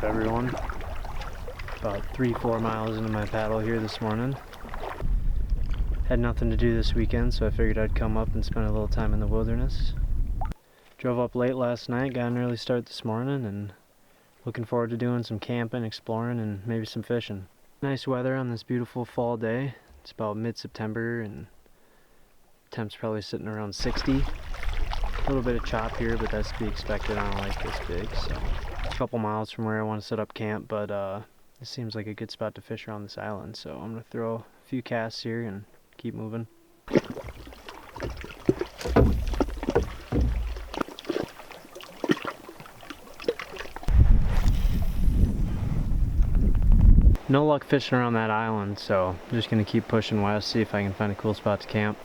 everyone? About 3-4 miles into my paddle here this morning. Had nothing to do this weekend, so I figured I'd come up and spend a little time in the wilderness. Drove up late last night, got an early start this morning, and looking forward to doing some camping, exploring, and maybe some fishing. Nice weather on this beautiful fall day. It's about mid-September and temp's probably sitting around 60. A little bit of chop here, but that's to be expected on a lake this big. So a couple miles from where I want to set up camp, but this seems like a good spot to fish around this island. So I'm gonna throw a few casts here and keep moving. No luck fishing around that island, so I'm just gonna keep pushing west, see if I can find a cool spot to camp.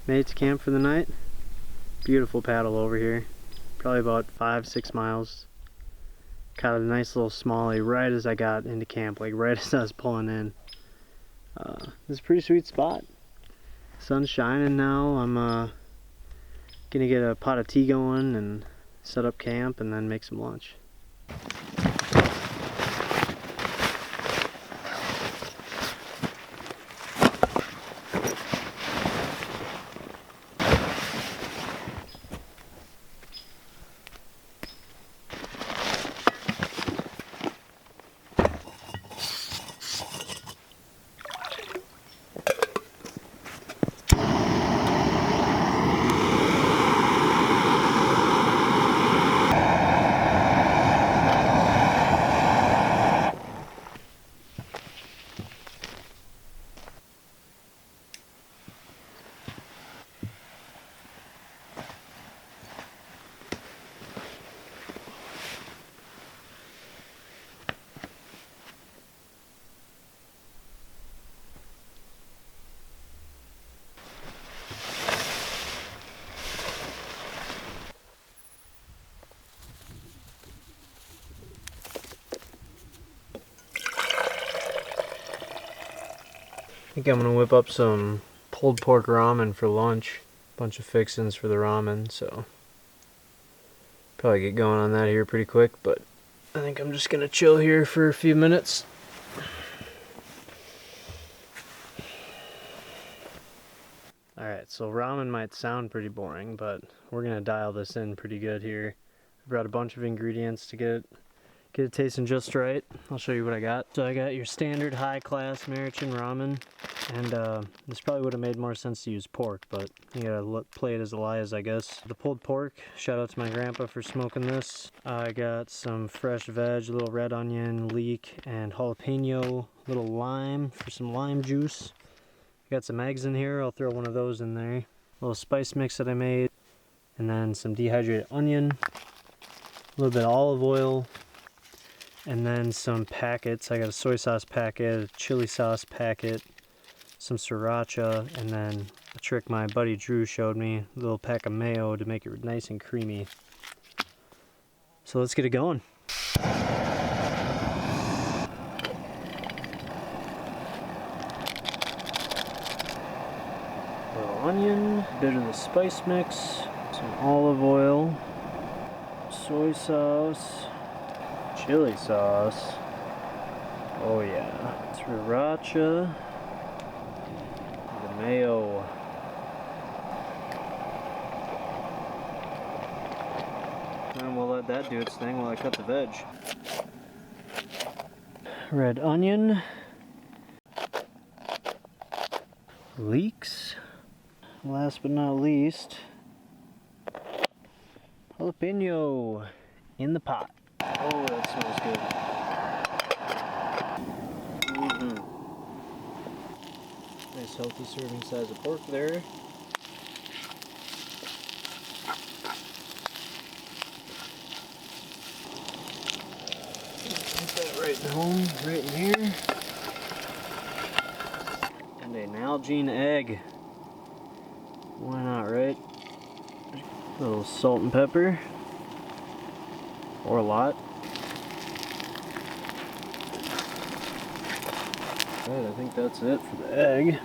Made it to camp for the night. Beautiful paddle over here. Probably about 5-6 miles. Caught a nice little smallie right as I got into camp, like right as I was pulling in. This is a pretty sweet spot. Sun's shining now. I'm gonna get a pot of tea going and set up camp and then make some lunch. I think I'm gonna whip up some pulled pork ramen for lunch. Bunch of fixins for the ramen, so probably get going on that here pretty quick, but I think I'm just gonna chill here for a few minutes. Alright, so ramen might sound pretty boring, but we're gonna dial this in pretty good here. I brought a bunch of ingredients to get it tasting just right. I'll show you what I got. So I got your standard high-class American ramen, and this probably would have made more sense to use pork, but you gotta play it as a lie, as I guess. The pulled pork, shout out to my grandpa for smoking this. I got some fresh veg, a little red onion, leek, and jalapeno, a little lime for some lime juice. I got some eggs in here, I'll throw one of those in there. A little spice mix that I made, and then some dehydrated onion, a little bit of olive oil, and then some packets. I got a soy sauce packet, a chili sauce packet, some sriracha, and then a trick my buddy Drew showed me, a little pack of mayo to make it nice and creamy. So let's get it going. onion, a bit of the spice mix, some olive oil, soy sauce, chili sauce. Oh yeah. Sriracha, the mayo. And we'll let that do its thing while I cut the veg. Red onion. Leeks. Last but not least, jalapeno in the pot. Oh, that smells good. Nice healthy serving size of pork there. Put that right in home, right in here. And a Nalgene egg. Why not, right? A little salt and pepper. Or a lot. Alright, I think that's it for the egg.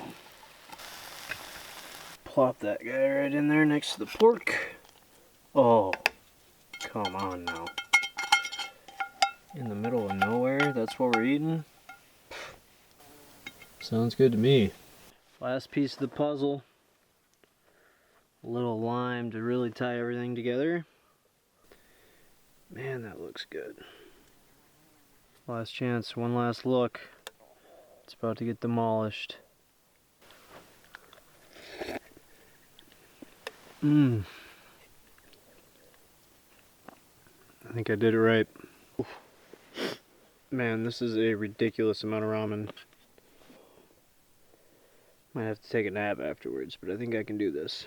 Plop that guy right in there next to the pork. Oh, come on now. In the middle of nowhere, that's what we're eating? Sounds good to me. Last piece of the puzzle. A little lime to really tie everything together. Man, that looks good. Last chance, one last look. It's about to get demolished. I think I did it right. Oof. Man, this is a ridiculous amount of ramen. Might have to take a nap afterwards, but I think I can do this.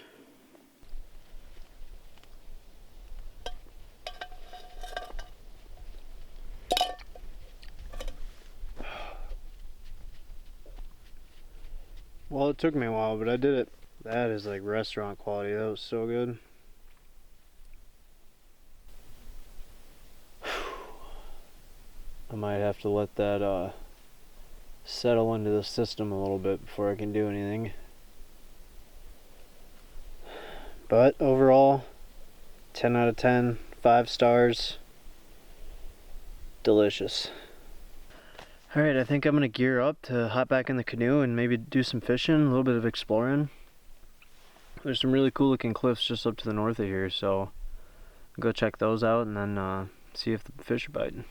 Well, it took me a while, but I did it. That is like restaurant quality. That was so good. I might have to let that settle into the system a little bit before I can do anything. But overall, 10 out of 10, 5 stars. Delicious. Alright, I think I'm gonna gear up to hop back in the canoe and maybe do some fishing, a little bit of exploring. There's some really cool looking cliffs just up to the north of here, so I'll go check those out and then see if the fish are biting.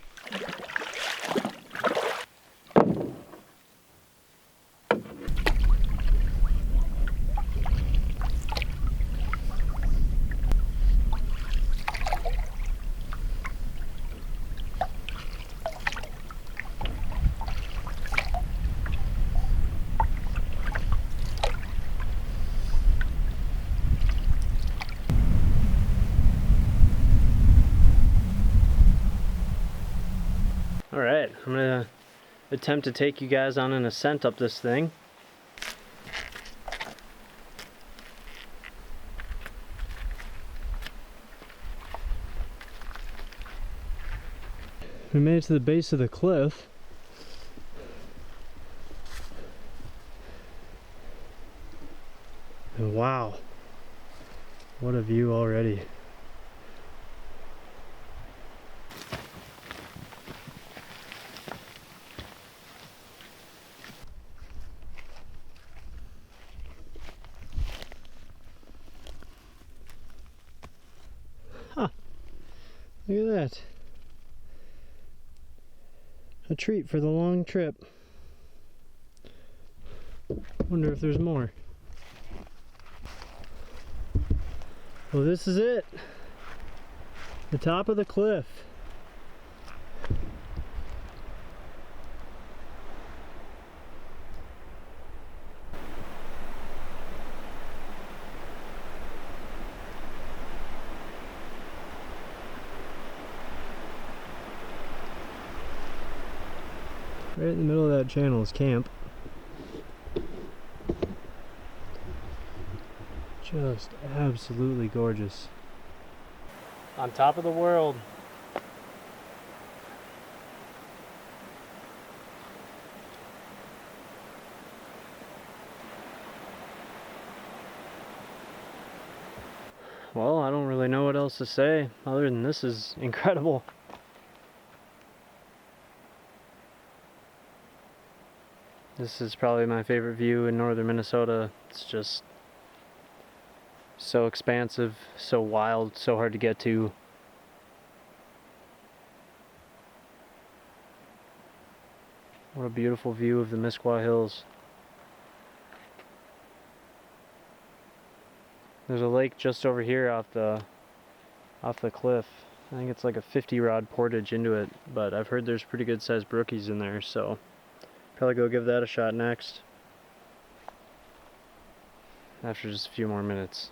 Alright, I'm gonna attempt to take you guys on an ascent up this thing. We made it to the base of the cliff. And wow, what a view already. Huh, look at that. A treat for the long trip. Wonder if there's more. Well, this is it. The top of the cliff. Right in the middle of that channel is camp. Just absolutely gorgeous. On top of the world. Well, I don't really know what else to say other than this is incredible. This is probably my favorite view in northern Minnesota. It's just so expansive, so wild, so hard to get to. What a beautiful view of the Misquaw Hills. There's a lake just over here off the cliff. I think it's like a 50-rod portage into it, but I've heard there's pretty good sized brookies in there, so probably go give that a shot next. After just a few more minutes.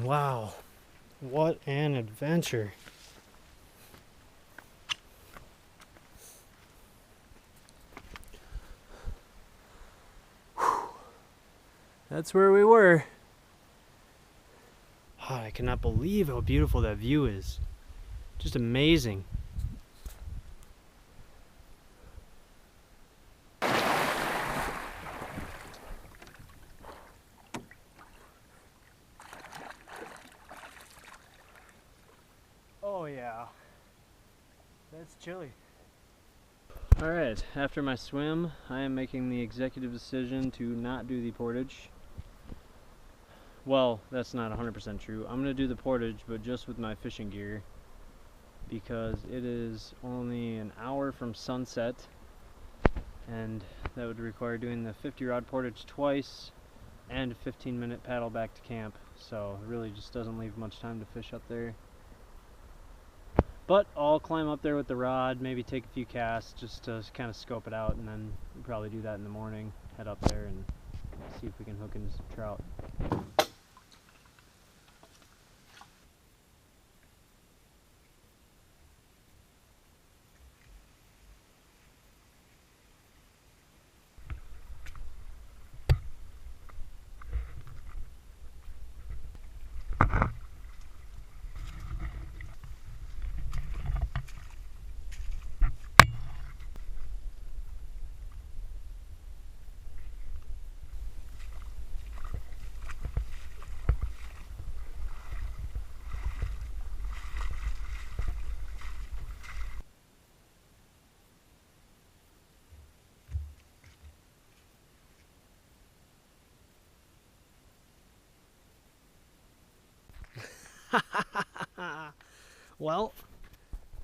Wow, what an adventure. Whew. That's where we were. Oh, I cannot believe how beautiful that view is. Just amazing. Oh yeah, that's chilly. Alright, after my swim, I am making the executive decision to not do the portage. Well, that's not 100% true. I'm going to do the portage, but just with my fishing gear, because it is only an hour from sunset, and that would require doing the 50-rod portage twice and a 15-minute paddle back to camp, so it really just doesn't leave much time to fish up there. But I'll climb up there with the rod, maybe take a few casts just to kind of scope it out, and then we'll probably do that in the morning, head up there and see if we can hook into some trout. Well,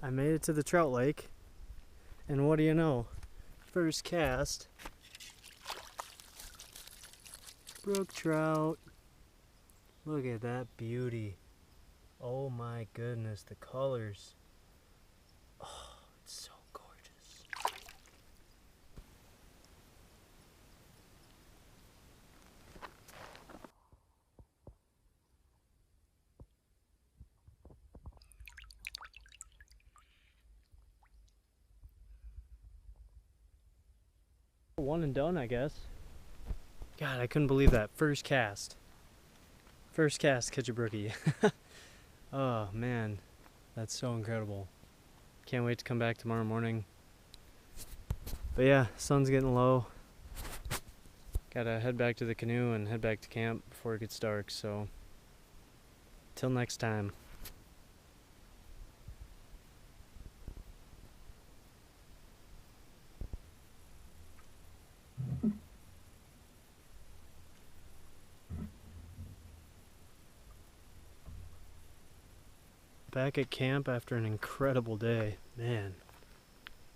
I made it to the trout lake, and what do you know? First cast, brook trout. Look at that beauty. Oh my goodness, the colors. Oh, it's so gorgeous. One and done, I guess. God, I couldn't believe that. First cast. First cast, catch a brookie. Oh man, that's so incredible. Can't wait to come back tomorrow morning. But yeah, sun's getting low. Gotta head back to the canoe and head back to camp before it gets dark, so till next time. Back at camp after an incredible day. Man,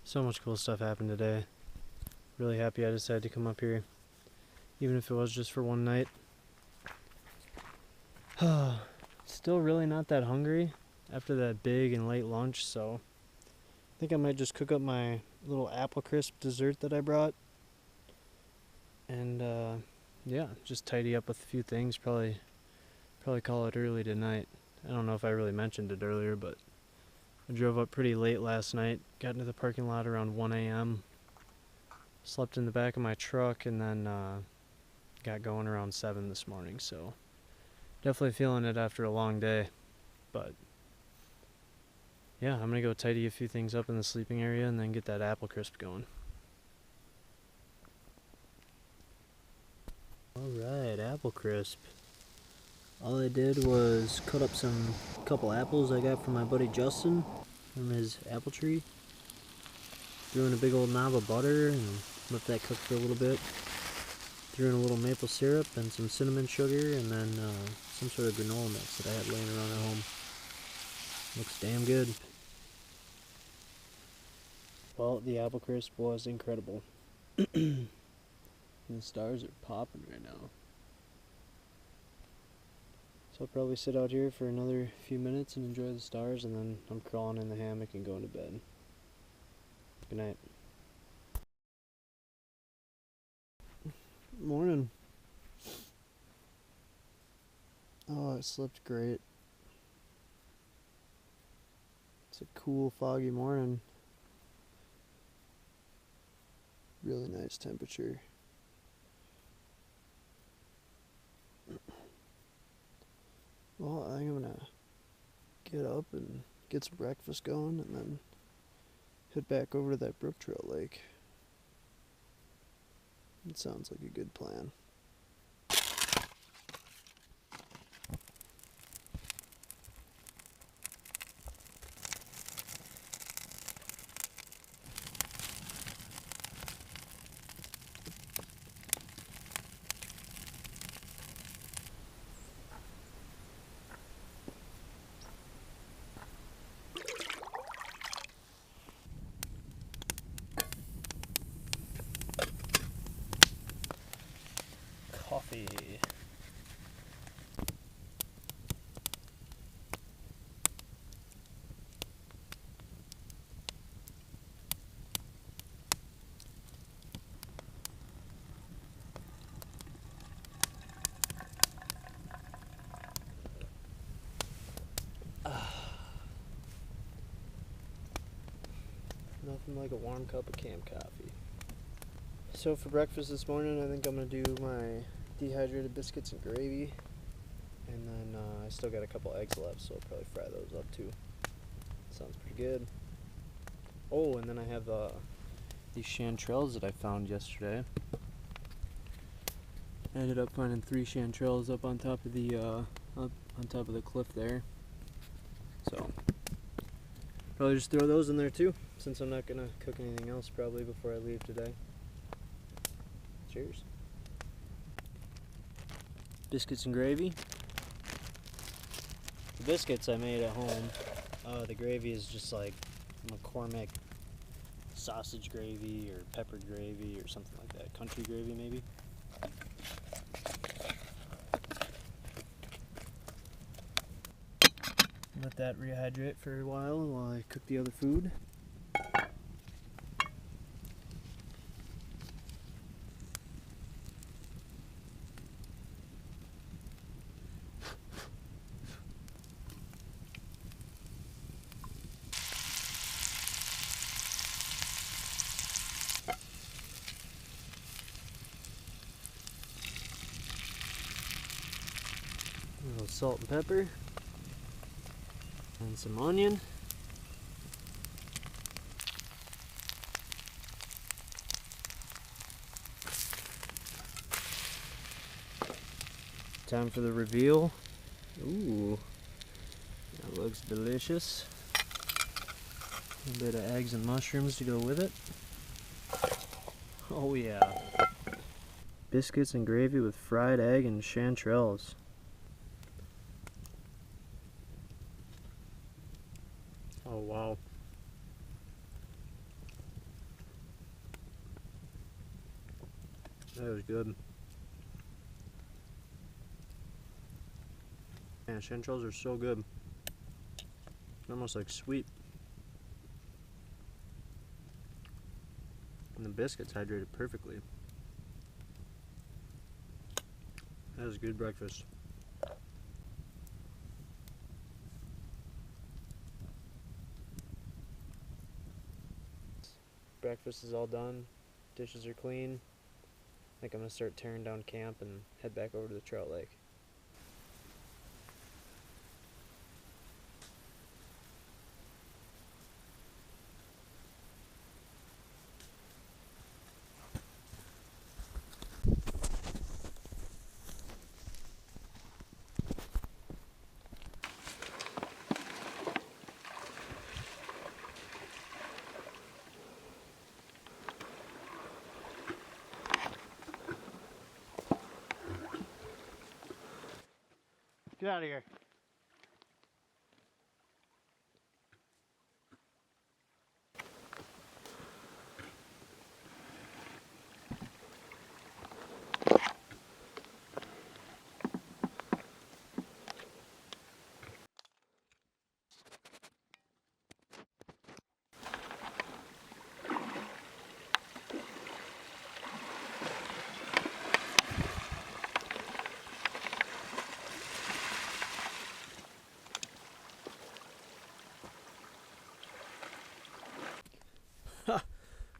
so much cool stuff happened today. Really happy I decided to come up here, even if it was just for one night. Still really not that hungry after that big and late lunch, so I think I might just cook up my little apple crisp dessert that I brought. And yeah, just tidy up with a few things, probably call it early tonight. I don't know if I really mentioned it earlier, but I drove up pretty late last night, got into the parking lot around 1 a.m., slept in the back of my truck, and then got going around 7 this morning, so definitely feeling it after a long day. But yeah, I'm gonna go tidy a few things up in the sleeping area and then get that apple crisp going. Alright, apple crisp. All I did was cut up a couple apples I got from my buddy Justin from his apple tree. Threw in a big old knob of butter and let that cook for a little bit. Threw in a little maple syrup and some cinnamon sugar and then some sort of granola mix that I had laying around at home. Looks damn good. Well, the apple crisp was incredible. And the stars are popping right now. So I'll probably sit out here for another few minutes and enjoy the stars, and then I'm crawling in the hammock and going to bed. Good night. Morning. Oh, I slept great. It's a cool, foggy morning. Really nice temperature. Well, I think I'm gonna get up and get some breakfast going and then head back over to that brook trout lake. It sounds like a good plan. Coffee. Nothing like a warm cup of camp coffee. So for breakfast this morning, I think I'm going to do my dehydrated biscuits and gravy. And then I still got a couple eggs left, so I'll probably fry those up too. Sounds pretty good. Oh, and then I have these chanterelles that I found yesterday. I ended up finding 3 chanterelles up on top of the cliff there. So probably just throw those in there too, since I'm not gonna cook anything else probably before I leave today. Cheers. Biscuits and gravy. The biscuits I made at home. The gravy is just like McCormick sausage gravy or pepper gravy or something like that. Country gravy maybe. Let that rehydrate for a while I cook the other food. A little salt and pepper. And some onion. Time for the reveal. Ooh, that looks delicious. A little bit of eggs and mushrooms to go with it. Oh yeah. Biscuits and gravy with fried egg and chanterelles. Oh wow. That was good. Man, chanterelles are so good. They're almost like sweet. And the biscuits hydrated perfectly. That was good breakfast. Breakfast is all done. Dishes are clean. I think I'm gonna start tearing down camp and head back over to the trout lake. Get out of here.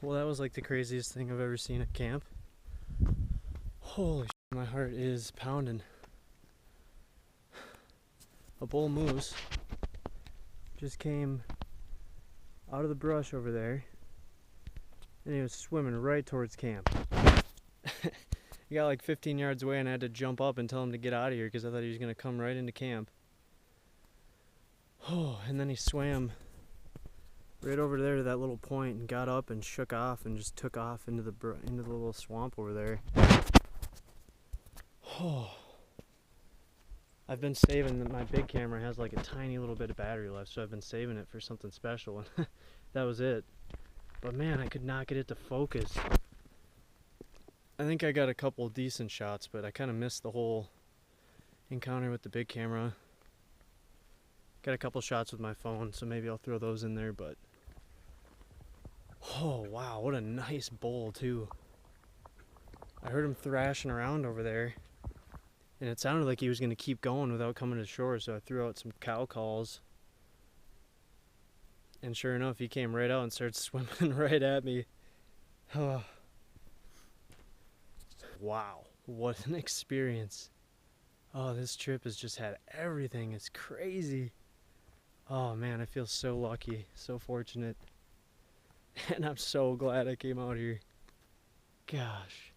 Well, that was like the craziest thing I've ever seen at camp. Holy shit, my heart is pounding. A bull moose just came out of the brush over there and he was swimming right towards camp. He got like 15 yards away and I had to jump up and tell him to get out of here because I thought he was going to come right into camp. Oh, and then he swam right over there to that little point and got up and shook off and just took off into the little swamp over there. Oh, I've been saving. My big camera has like a tiny little bit of battery left, so I've been saving it for something special, and that was it. But man, I could not get it to focus. I think I got a couple decent shots, but I kind of missed the whole encounter with the big camera. Got a couple shots with my phone, so maybe I'll throw those in there, but oh wow, what a nice bull too. I heard him thrashing around over there, and it sounded like he was going to keep going without coming to shore, so I threw out some cow calls. And sure enough, he came right out and started swimming right at me. Oh. Wow, what an experience. Oh, this trip has just had everything. It's crazy. Oh man, I feel so lucky, so fortunate. And I'm so glad I came out here. Gosh.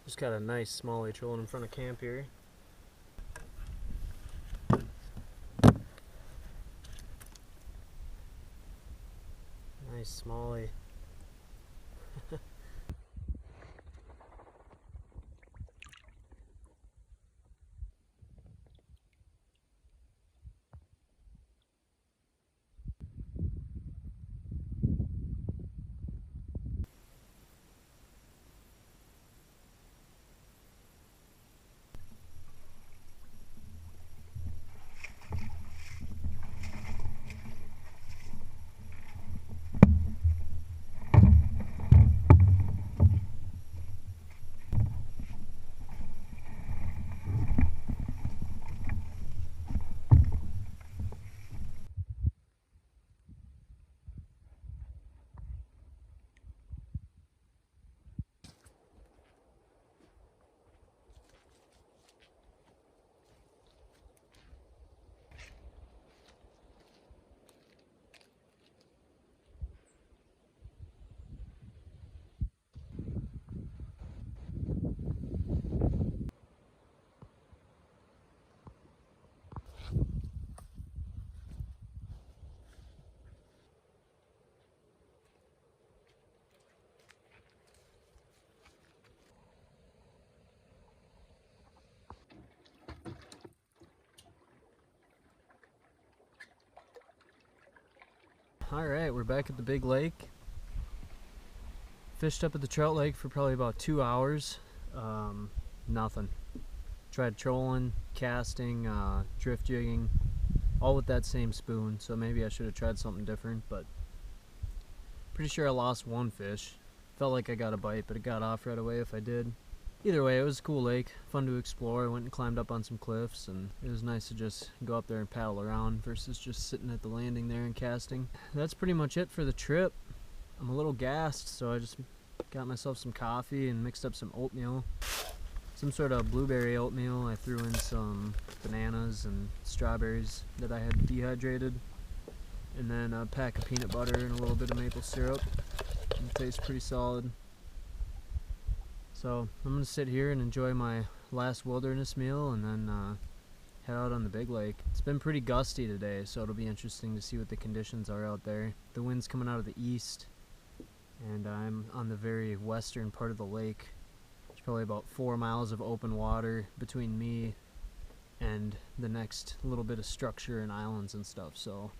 Just got a nice smallie trolling in front of camp here. Nice smallie. Alright, we're back at the big lake. Fished up at the trout lake for probably about 2 hours. Nothing. Tried trolling, casting, drift jigging, all with that same spoon, so maybe I should have tried something different, but pretty sure I lost one fish. Felt like I got a bite, but it got off right away if I did. Either way, it was a cool lake, fun to explore. I went and climbed up on some cliffs, and it was nice to just go up there and paddle around versus just sitting at the landing there and casting. That's pretty much it for the trip. I'm a little gassed, so I just got myself some coffee and mixed up some oatmeal. Some sort of blueberry oatmeal. I threw in some bananas and strawberries that I had dehydrated, and then a pack of peanut butter and a little bit of maple syrup. It tastes pretty solid. So I'm gonna sit here and enjoy my last wilderness meal and then head out on the big lake. It's been pretty gusty today, so it'll be interesting to see what the conditions are out there. The wind's coming out of the east, and I'm on the very western part of the lake. There's probably about 4 miles of open water between me and the next little bit of structure and islands and stuff, so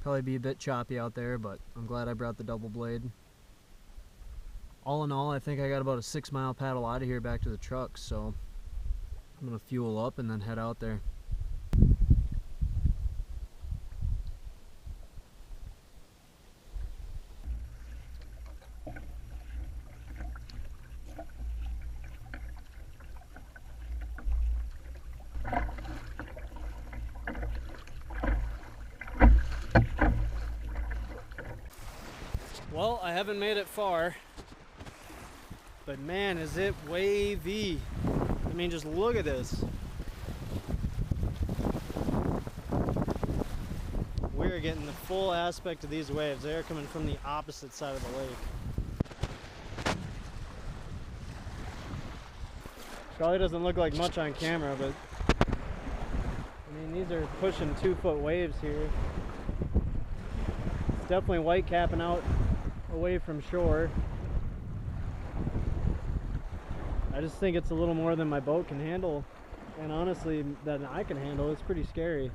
probably be a bit choppy out there, but I'm glad I brought the double blade. All in all, I think I got about a 6-mile paddle out of here back to the truck, so I'm gonna fuel up and then head out there. Well, I haven't made it far, but man, is it wavy. I mean, just look at this. We're getting the full aspect of these waves. They're coming from the opposite side of the lake. Probably doesn't look like much on camera, but I mean, these are pushing 2-foot waves here. It's definitely white capping out away from shore. I just think it's a little more than my boat can handle, and honestly than I can handle. It's pretty scary.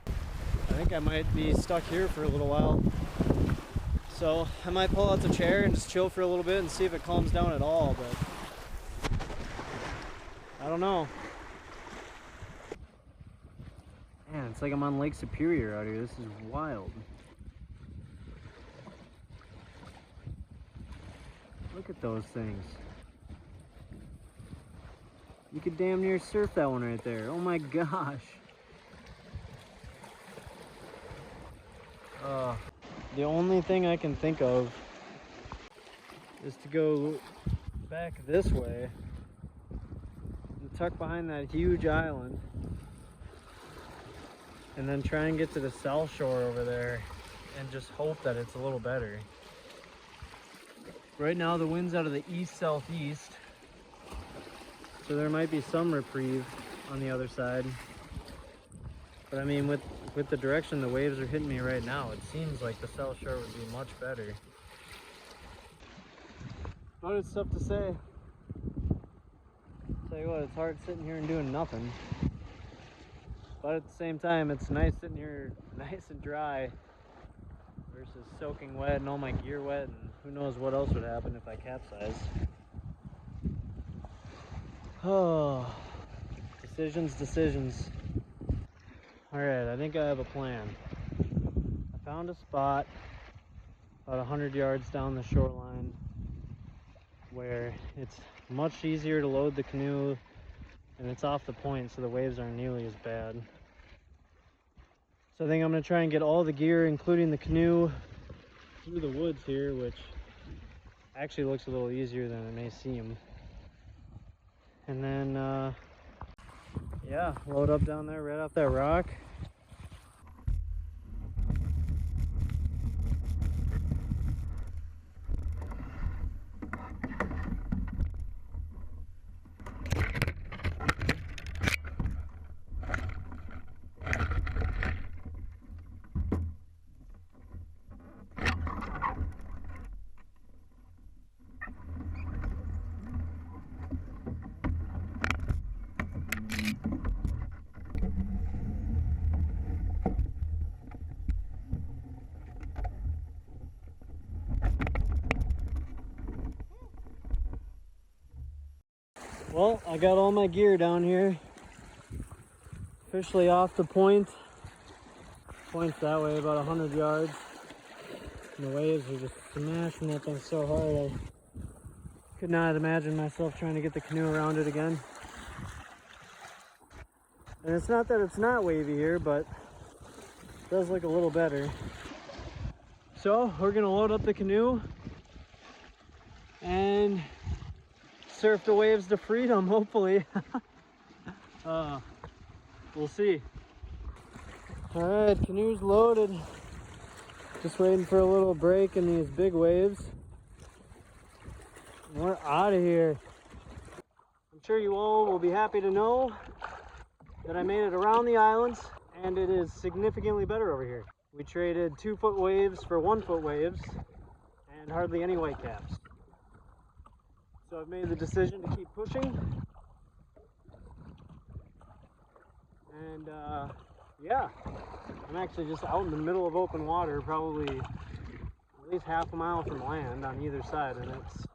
I think I might be stuck here for a little while, so I might pull out the chair and just chill for a little bit and see if it calms down at all, but I don't know. Man, it's like I'm on Lake Superior out here. This is wild. Look at those things. You could damn near surf that one right there. Oh my gosh. The only thing I can think of is to go back this way and tuck behind that huge island and then try and get to the south shore over there and just hope that it's a little better. Right now the wind's out of the east-southeast, so there might be some reprieve on the other side. But I mean, with the direction the waves are hitting me right now, it seems like the south shore would be much better. But it's tough to say. Tell you what, it's hard sitting here and doing nothing. But at the same time, it's nice sitting here nice and dry versus soaking wet and all my gear wet, and who knows what else would happen if I capsize. Oh, decisions. Alright, I think I have a plan. I found a spot about 100 yards down the shoreline where it's much easier to load the canoe, and it's off the point, so the waves aren't nearly as bad. So I think I'm going to try and get all the gear, including the canoe, through the woods here, which actually looks a little easier than it may seem. And then, yeah, load up down there right off that rock. Well, I got all my gear down here. Officially off the point. Point's that way, about 100 yards. And the waves are just smashing that thing so hard. I could not imagine myself trying to get the canoe around it again. And it's not that it's not wavy here, but it does look a little better. So we're gonna load up the canoe and surf the waves to freedom, hopefully. We'll see. All right, canoe's loaded. Just waiting for a little break in these big waves. We're out of here. I'm sure you all will be happy to know that I made it around the islands, and it is significantly better over here. We traded 2-foot waves for 1-foot waves and hardly any whitecaps. So I've made the decision to keep pushing. And yeah, I'm actually just out in the middle of open water, probably at least half a mile from land on either side, and it's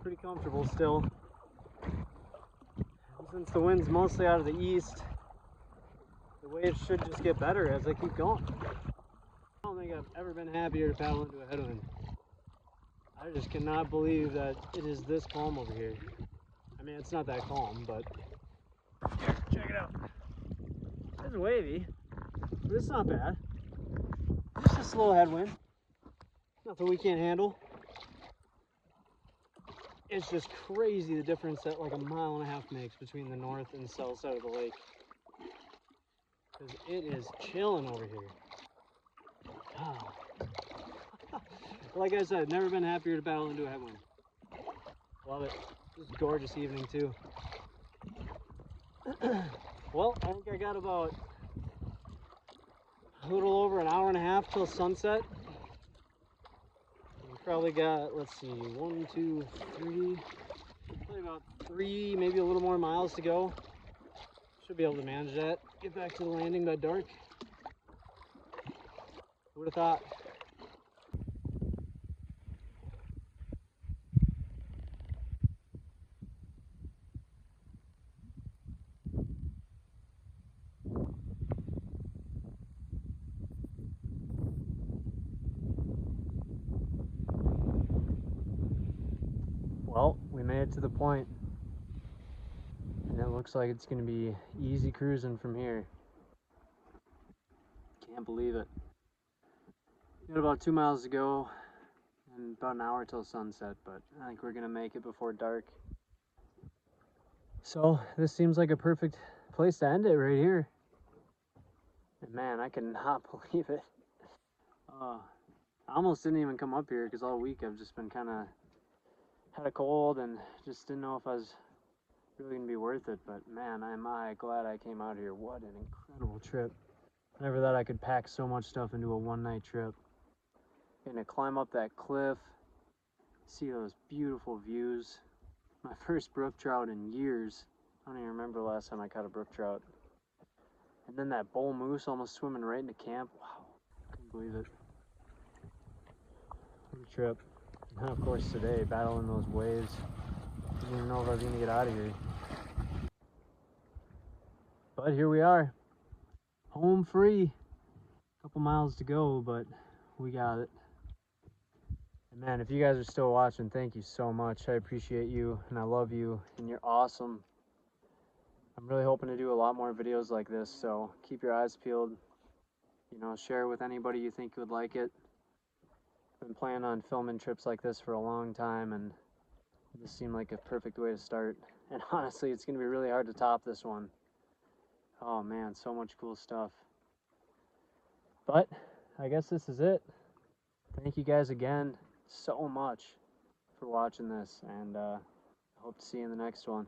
pretty comfortable still. And since the wind's mostly out of the east, the waves should just get better as I keep going. I don't think I've ever been happier to paddle into a headwind. I just cannot believe that it is this calm over here. I mean, it's not that calm, but here, check it out. It's wavy, but it's not bad. Just a slow headwind. Nothing we can't handle. It's just crazy the difference that like a mile and a half makes between the north and south side of the lake. Because it is chilling over here. Oh. Like I said, never been happier to paddle into a headwind. Love it. This is a gorgeous evening too. Well, I think I got about a little over an hour and a half till sunset. We probably got, let's see, 1, 2, 3, probably about 3, maybe a little more miles to go. Should be able to manage that. Get back to the landing by dark. Who would have thought? Well, we made it to the point, and it looks like it's going to be easy cruising from here. Can't believe it. Got about 2 miles to go and about an hour till sunset, but I think we're going to make it before dark. So this seems like a perfect place to end it right here. And man, I cannot believe it. I almost didn't even come up here because all week I've just been kind of had a cold and just didn't know if I was really gonna be worth it. But man, am I glad I came out here. What an incredible trip. Never thought I could pack so much stuff into a one-night trip. Getting to climb up that cliff, see those beautiful views. My first brook trout in years. I don't even remember the last time I caught a brook trout. And then that bull moose almost swimming right into camp. Wow, couldn't believe it. What a trip. And of course today, battling those waves. Didn't even know if I was gonna get out of here. But here we are, home free. A couple miles to go, but we got it. And man, if you guys are still watching, thank you so much. I appreciate you, and I love you, and you're awesome. I'm really hoping to do a lot more videos like this, so keep your eyes peeled. You know, share with anybody you think would like it. I've been planning on filming trips like this for a long time, and this seemed like a perfect way to start. And honestly, it's going to be really hard to top this one. Oh man, so much cool stuff. But I guess this is it. Thank you guys again so much for watching this, and I hope to see you in the next one.